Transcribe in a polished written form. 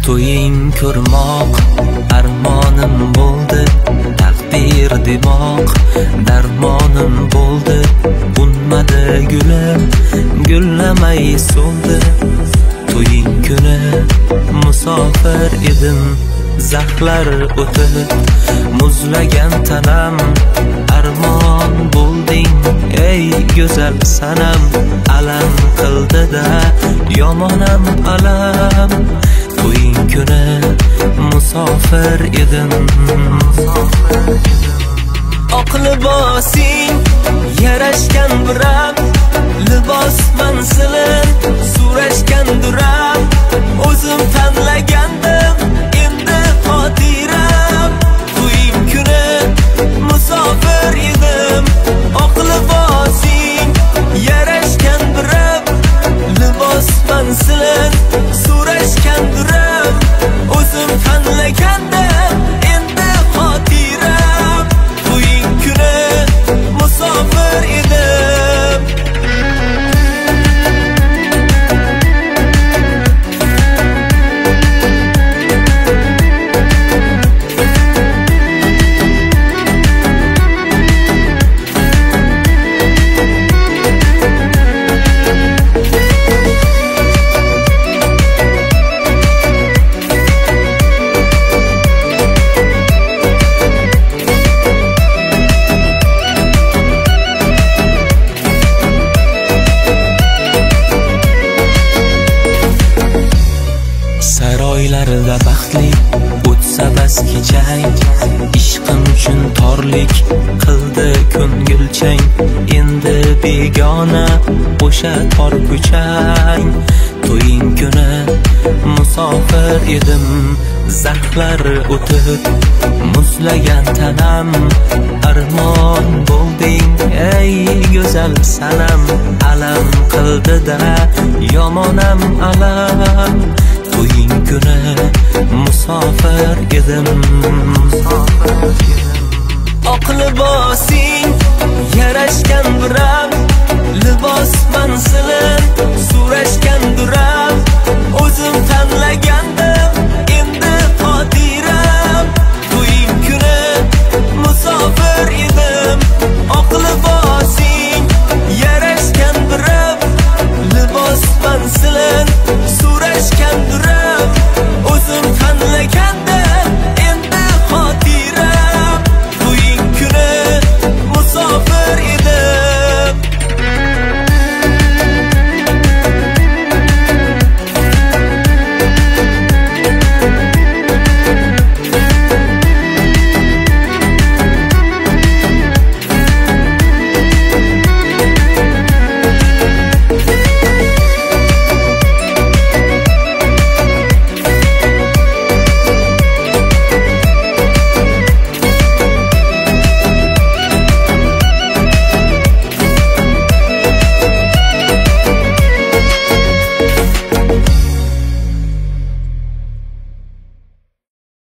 To'ying ko'rmoq armonim bo'ldi, taqdir demoq darmonim bo'ldi. Unmadi gulim, gullamay so'ldi. To'ying kuni musofir edim, zahlar o'tib muzlagan tanam. Armon bo'lding ey go'zal sanam, alam qildi-da yomonam alam. To'ying kuni musofir edim. Oq libosing yarashgan biram, libos manzilim so'rashgan duram. O'zim tanlagandim endi xotiram. To'ying kuni musofir edim. Oq libosing yarashgan biram, libos manzilim so'rashgan duram. O'zim tanlagandim endi xotiram. To'ying kuni musofir edim. Saroylarda baxtli o'tsa bas kechang, ishqim uchun torlik qildi ko'ngilchang. Endi begona o'sha tor ko'chang. To'ying kuni musofir edim, zahlar o'tib muzlagan tanam. Armon bo'lding ey go'zal sanam, alam qildi-da yomonam alam. To'ying kuni musofir edim. Oq libosing yarashgan biram, libos manzilim so'rashgan